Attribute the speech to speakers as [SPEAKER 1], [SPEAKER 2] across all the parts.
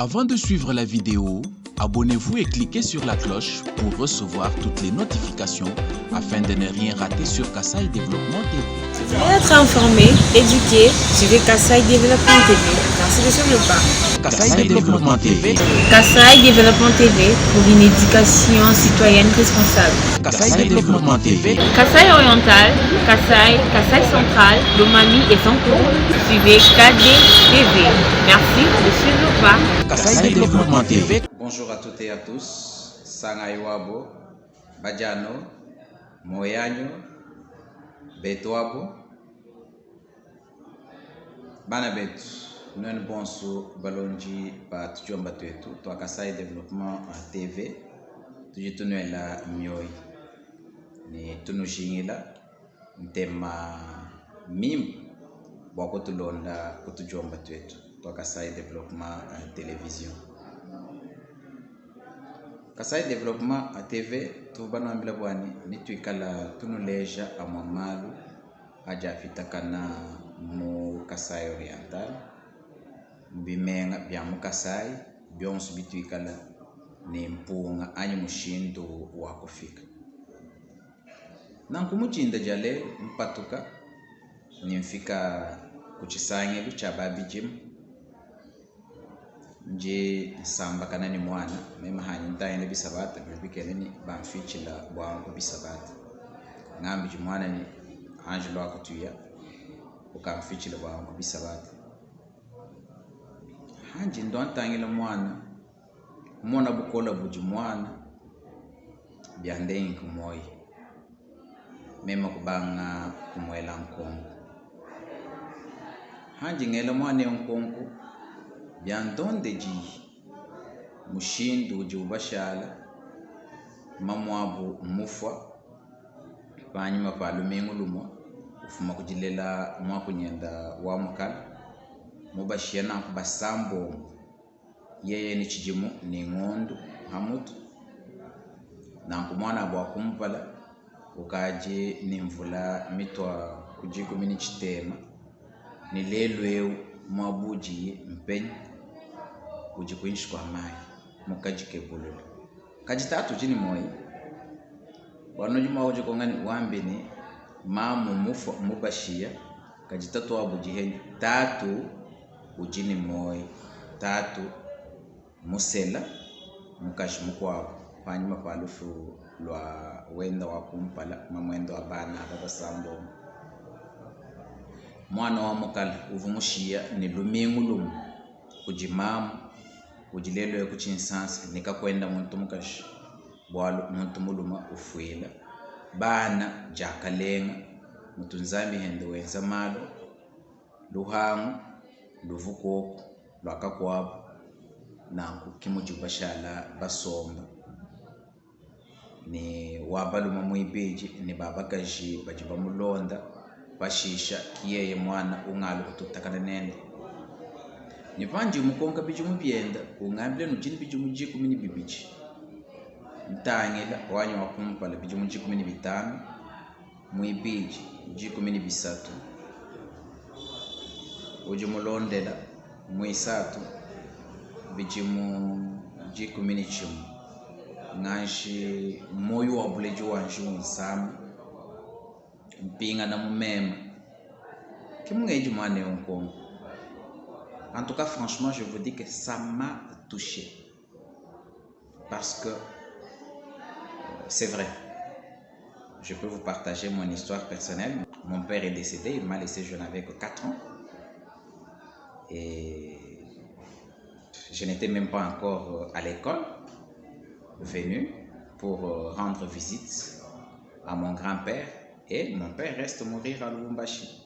[SPEAKER 1] Avant de suivre la vidéo, abonnez-vous et cliquez sur la cloche pour recevoir toutes les notifications afin de ne rien rater sur Kassaï Développement TV.
[SPEAKER 2] Pour être informé, éduqué, suivez Kassaï Développement TV. Merci de suivre le pas.
[SPEAKER 1] Kassaï Développement TV.
[SPEAKER 2] Kassaï Développement TV pour une éducation citoyenne responsable.
[SPEAKER 1] Kassaï Développement TV.
[SPEAKER 2] Kassaï Oriental, Kassaï Central, Lomami et Sanko. Suivez KD TV. Merci de suivre le pas.
[SPEAKER 1] Kassaï Développement TV.
[SPEAKER 3] Bonjour à toutes et à tous. Sangaiwabo, Badiano, Moyanyo, Betwabo, Banabetu. Nous bonso balonji pa tujomba twetu to Kassaï Développement TV. Tujitunu la mioi ni tunushingila ntema mim boko tulonda kutujomba twetu to Kassaï Développement Télévision. Kassaï Développement TV tubana mbila bwani nitwikala tunuleja amamalu aja fitakana mu Kassaï Oriental bimenga bya mu Kassaï byonso bitwikala ni mpunga anyi mushindu wa kufika nankumuchinda jale mpatuka nimfika kuchisangelu cha babijim nje samba kana ni mwana mema hanyi ntaine bisabata bibikele ni bamfichila bwangu bisabata ngambi mwana ni Angelo akutuya ukamfichila bwangu bisabata hanji ndo antangela mwana bukola buji mwana byandengi kumoyi mema kubanga kumwela nkongo hanji ngela mwana nkongo byandonde ji mushindu uji ubashala mamwabu mufwa banyuma palumengu lumo ufuma kujilela mwakunyenda wa mukala mubashia na kubasambo yeye ni chijimu ni ngondu hamutu na kumwana bwa kumpala ukaje ni mvula mitwa kujiku mini chitema ni lelwe mwabuji mpenyi ujikuinshi kwa mai mukajike bululu kajitatu jini moyi wanojuma uje kongani wambini mamu mufa mubashia kajitatu wabuji tatu ujini moyi tatu musela mukashi mukwabo panyuma palufu lwa wenda wakumpala mamwendo abana abasambo mwana wa mukala uvumushia ni lumingu lumu kujimamu ujilelo kuchinsansa nikakwenda muntu mukashi bwalu muntu muluma ufuila bana jakalenga mutunzami hende wenza malo luhangu luvukoko lwakakwabo nanku kimujubashala basomba ni wabaluma muibeji ni babakaji bajiba mulonda bashisha kiyeye mwana ungalu kututakana nende ni vanji mukonga biji mubyenda ungambile nujini biji muji kumini bibiji ntangela wanyu wakumpala biji muji kumini bitano muibeji muji kumini bisatu uji mulondela muisatu biji muji kumini chimu nganshi moyo wa buleji wanshi unsama mpinga na mumema kimungeji mwane yonkongo. En tout cas, franchement, je vous dis que ça m'a touché. Parce que c'est vrai. Je peux vous partager mon histoire personnelle. Mon père est décédé, il m'a laissé, je n'avais que 4 ans. Et je n'étais même pas encore à l'école, venu pour rendre visite à mon grand-père. Et mon père reste mourir à Lubumbashi.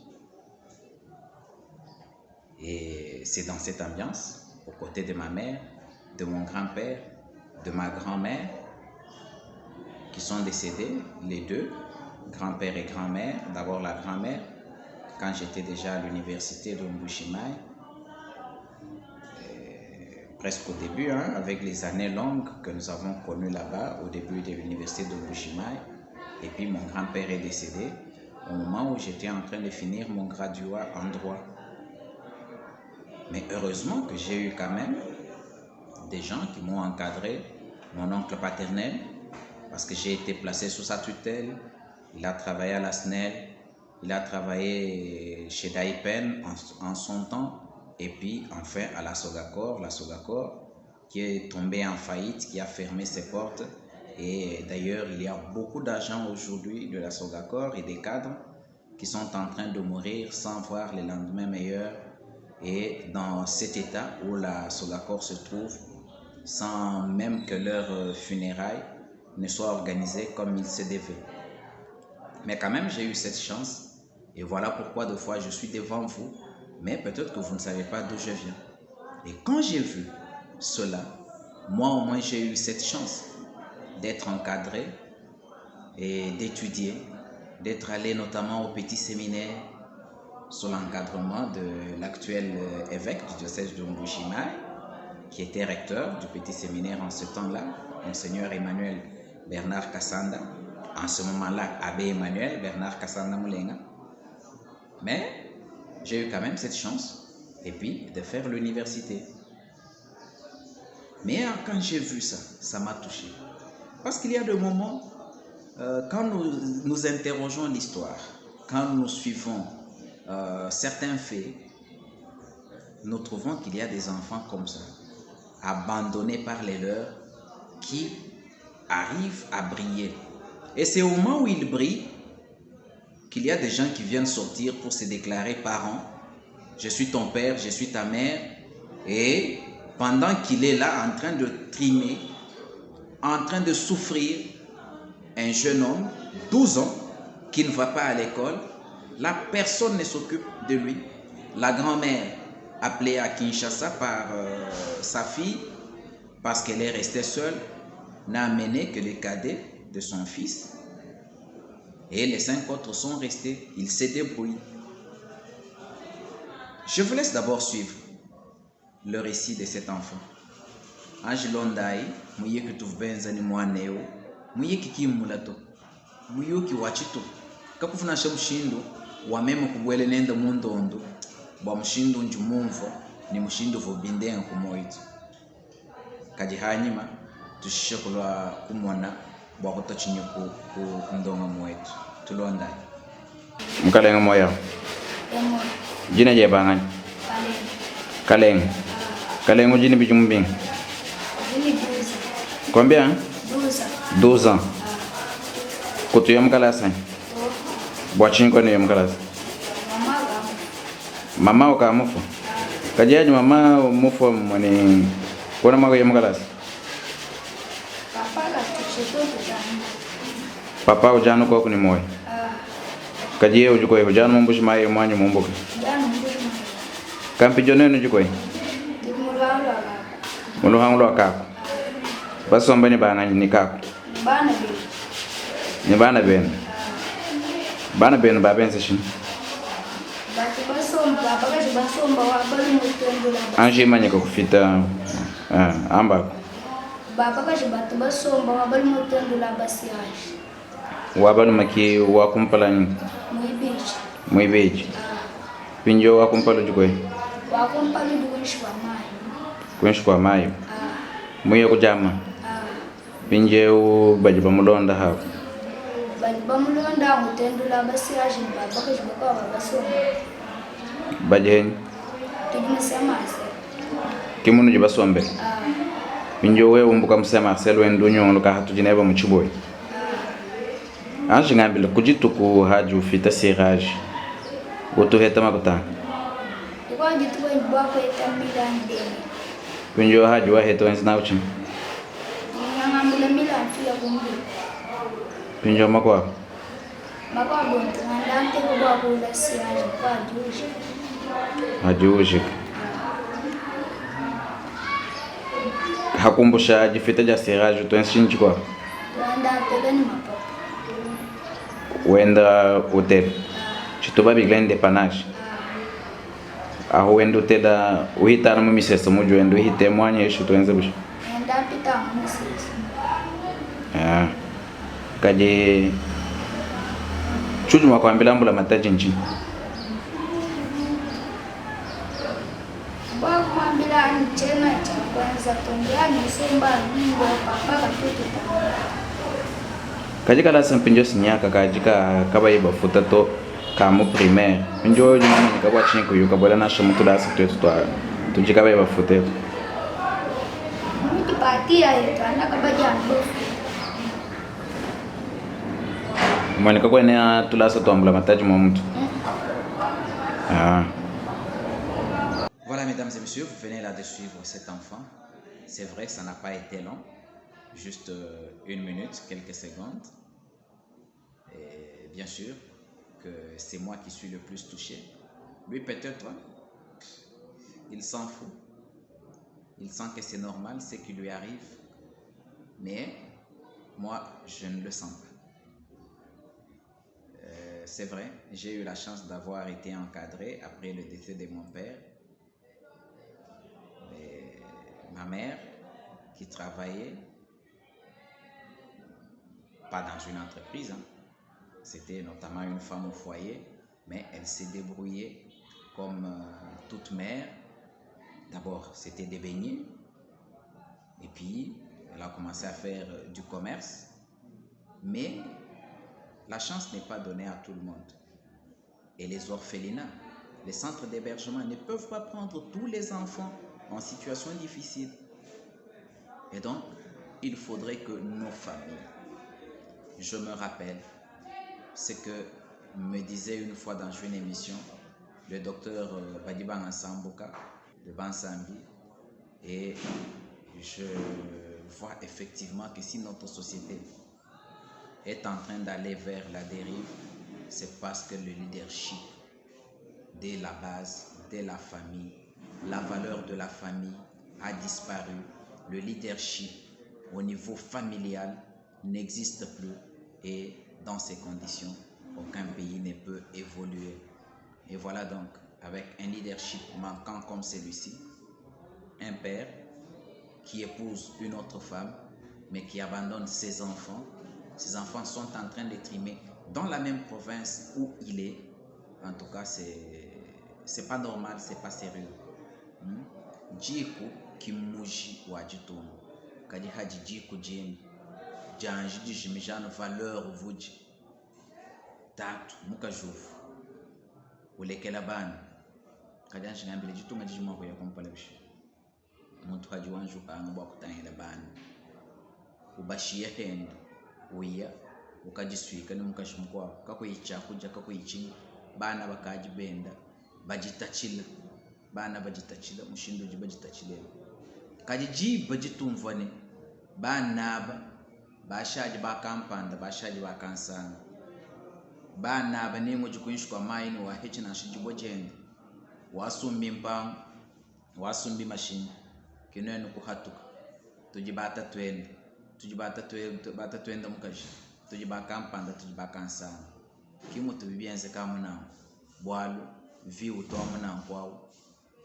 [SPEAKER 3] Et c'est dans cette ambiance, aux côtés de ma mère, de mon grand-père, de ma grand-mère, qui sont décédés, les deux, grand-père et grand-mère. D'abord la grand-mère, quand j'étais déjà à l'université de Mbushimai, presque au début, avec les années longues que nous avons connues là-bas, au début de l'université de Mbushimai. Et puis mon grand-père est décédé au moment où j'étais en train de finir mon graduat en droit. Mais heureusement que j'ai eu quand même des gens qui m'ont encadré. Mon oncle paternel, parce que j'ai été placé sous sa tutelle. Il a travaillé à la SNEL, il a travaillé chez Daipen en son temps, et puis enfin à la Sogacor qui est tombée en faillite, qui a fermé ses portes. Et d'ailleurs, il y a beaucoup d'agents aujourd'hui de la Sogacor et des cadres qui sont en train de mourir sans voir le lendemain meilleur. Et dans cet état où la Sogacor se trouve, sans même que leur funérailles ne soient organisées comme il se devait. Mais quand même, j'ai eu cette chance. Et voilà pourquoi deux fois je suis devant vous. Mais peut-être que vous ne savez pas d'où je viens. Et quand j'ai vu cela, moi au moins j'ai eu cette chance d'être encadré et d'étudier, d'être allé notamment au petit séminaire sous l'encadrement de l'actuel évêque du diocèse de Mbujimayi, qui était recteur du petit séminaire en ce temps-là, Monseigneur Emmanuel Bernard Kassanda, en ce moment-là, Abbé Emmanuel Bernard Kassanda Moulenga. Mais j'ai eu quand même cette chance, et puis de faire l'université. Mais quand j'ai vu ça, ça m'a touché. Parce qu'il y a des moments, quand nous interrogeons l'histoire, quand nous suivons certains faits, nous trouvons qu'il y a des enfants comme ça, abandonnés par les leurs, qui arrivent à briller. Et c'est au moment où ils brillent qu'il y a des gens qui viennent sortir pour se déclarer parents. Je suis ton père, je suis ta mère. Et pendant qu'il est là en train de trimer, en train de souffrir, un jeune homme, 12 ans, qui ne va pas à l'école, la personne ne s'occupe de lui. La grand-mère, appelée à Kinshasa par sa fille, parce qu'elle est restée seule, n'a amené que le cadet de son fils. Et les 5 autres sont restés. Ils se débrouillent. Je vous laisse d'abord suivre le récit de cet enfant. Angelondai, muyeki tuvbenzani mwaneo, muyeki kimulato, muyuki wachito. Kakufuna shamshindo, wamema kubwele nenda mundondo, bwa mshindo njumumvo, ni mshindo vobindenga kumoito. Kaji hanyima, tushishe kulwa kumwana, bwa kutochinyo kundonga mwetu. Tulondai. Mkalenga moya. Jina je bangan. Kaleng. Kaleng jini bijumbing. Combien? 12 ans. Kutu yam kalasa. Bwachin ko ne yam kalasa. Mama o ka mufo. Kajaji mama mufo mani kona mago yam kalasa. Papa ujano ko kuni moy. Kajiye ujuko ujano mumbushi mai mwanyu mumbuka. Kampi joneno juko. Mulu hanglo kako. Basomba ni bana ni kako.
[SPEAKER 4] Bana be.
[SPEAKER 3] Ni bana ben. Bana ben ba ben session.
[SPEAKER 4] Basomba bakaje basomba wa bali mutendula.
[SPEAKER 3] Anje manye ko kufita amba.
[SPEAKER 4] Baba kaje batu basomba wa bali mutendula basiaje.
[SPEAKER 3] Wabanu maki wa kumpala ni Muibeji. Pinjo wa kumpala juko.
[SPEAKER 4] Wa kumpala juko
[SPEAKER 3] Kunshwa mayo. Muye kujama. Pinje u bajiba mulonda hapo.
[SPEAKER 4] Bajiba mulonda mutendula basiaje baba kaje bakawa basomba.
[SPEAKER 3] Bajen.
[SPEAKER 4] Tujimsema
[SPEAKER 3] Kimunu jibasombe. Pinjo we umbuka msema selo endunyo luka hatujineba muchiboy. Anji ngambile kujitu ku haju fita serage. Goto heta makuta.
[SPEAKER 4] Kwa jitu kwa mbako etambila ndeni.
[SPEAKER 3] Pinjo haju wa heta wenzi nauchi.
[SPEAKER 4] Ngambile mila afia kumbi.
[SPEAKER 3] Pinjo makwa.
[SPEAKER 4] Makwa bonto ngandante kwa kula serage kwa juji.
[SPEAKER 3] Hajuji. Hakumbusha jifita ja serage to enshinji kwa.
[SPEAKER 4] Ngandante gani mapa.
[SPEAKER 3] Wenda hotel. Chitoba biglende panache. Aho wenda hotel uhitana mu misesa mujo wenda uhite mwanya yesho twenze busha.
[SPEAKER 4] Enda pita mu misesa.
[SPEAKER 3] Kaje chuju makwambila mbula mataji nchi.
[SPEAKER 4] Kwa kwambila nchena cha kwanza tongeani semba ngo papa katoto tano
[SPEAKER 5] kajika la sampinjo sinyaka kajika kaba iba futa to kamu primaire njo jina ni kabwa chinko yu kabwa na shamu tula sa to jika ba iba futa
[SPEAKER 4] mtu patia yetu anaka jambo
[SPEAKER 5] mwani kakwa ne tula sa to ambla mataji mwa mtu.
[SPEAKER 3] Voilà, mesdames et messieurs, vous venez là de suivre cet enfant. C'est vrai, ça n'a pas été long, juste 1 minute, quelques secondes. Et bien sûr que c'est moi qui suis le plus touché. Lui, peut-être, il s'en fout. Il sent que c'est normal ce qui lui arrive. Mais moi, je ne le sens pas. C'est vrai, j'ai eu la chance d'avoir été encadré après le décès de mon père. Et ma mère, qui travaillait, pas dans une entreprise, c'était notamment une femme au foyer, mais elle s'est débrouillée comme toute mère. D'abord, c'était des beignets, et puis elle a commencé à faire du commerce, mais la chance n'est pas donnée à tout le monde. Et les orphelinats, les centres d'hébergement ne peuvent pas prendre tous les enfants en situation difficile. Et donc, il faudrait que nos familles, je me rappelle ce que me disait une fois dans une émission le docteur Badiba Nsambuka de Bansambi, et je vois effectivement que si notre société est en train d'aller vers la dérive, c'est parce que le leadership dès la base, dès la famille, la valeur de la famille a disparu. Le leadership au niveau familial n'existe plus, et dans ces conditions, aucun pays ne peut évoluer. Et voilà donc, avec un leadership manquant comme celui-ci, un père qui épouse une autre femme, mais qui abandonne ses enfants. Ses enfants sont en train de trimer dans la même province où il est. En tout cas, c'est pas normal, c'est pas sérieux. Djiku kimuji wajitono kadi haji djiku jeni janji dijimijano valeur vuji tatu mukajufu ulekela bana kadi anji ngambile jitunga dijima ko yakompala bishi muntu haji wanju kanga bwa kutangela bana ubashiye hendo uya ukajiswika ni mukashimkwa kakuyicha kuja kakuyichi bana bakaji benda bajitachila bana bajitachila mushindoji bajitachile kajiji bajitumvane bana bashaji bakampanda bashaji bakansana bana banengo jikuishwa maini wa hechi na shijibo jende wasumbi mpang wasumbi mashini kineno kuhatuka tujibata twende mukaji tujibakampanda tujibakansana kimutu bibienze kamuna bwalu viu to amuna kwao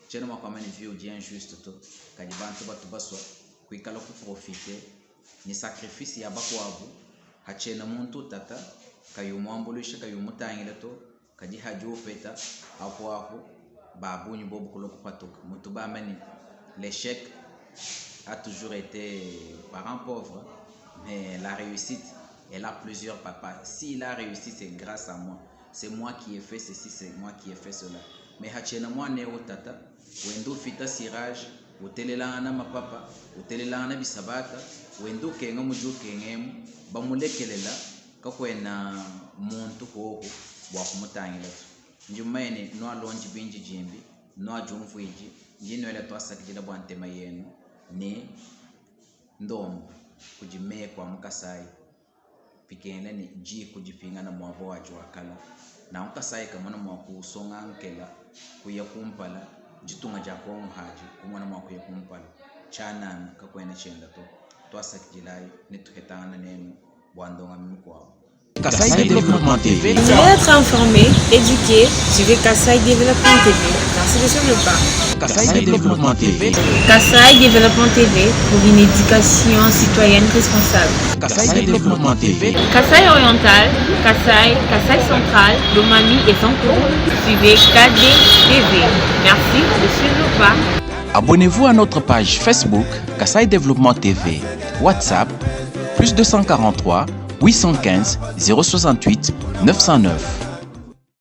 [SPEAKER 3] cheno makwamani viu di injuste to kadi bantu batu baswa kuikala ku profiter ni sacrifice ya bakwabu hachena muntu tata kayumwambulisha kayumutangile to kadi hajo peta akwaku babunyi bobu kuloko patoka mutu bamani l'échec a toujours été parent pauvre, mais la réussite, elle a plusieurs papas. S'il a réussi, c'est grâce à moi. C'est moi qui ai fait ceci, c'est moi qui ai fait cela. Mais hachena moi neo tata, wendo fita sirage, utelelana ma papa, utelelana bisabata, wendo kenga mujo kengemu, bamulekelela kakwena muntu koko bwa kumutangila. Njumaine no alonji binji jimbi, no ajumfuiji, njino ele twasakijila bwa ntema yenu. Ni ndombo kujimee kwa mukasai pikenda ni ji kujipinga na mwabo wacho wakala na mukasai kamana mwaku songa nkela kuya kumpala jitunga jako haji kumwana mwaku ya kumpala chana kakwena chenda to twasakijilai nituhetana nenu bwandonga mimkwao.
[SPEAKER 1] Kasaï Développement TV.
[SPEAKER 2] Vous voulez être informé, éduqué, suivez Kasaï Développement TV. Merci de suivre le pas.
[SPEAKER 1] Kasaï Développement TV.
[SPEAKER 2] Kasaï Développement TV pour une éducation citoyenne responsable.
[SPEAKER 1] Kasaï Développement TV.
[SPEAKER 2] Kasaï Oriental, Kasaï Central, Lomami et Sanko. Suivez KD TV. Merci de suivre le pas.
[SPEAKER 1] Abonnez-vous à notre page Facebook Kasai Développement TV, WhatsApp +243 815 068 909.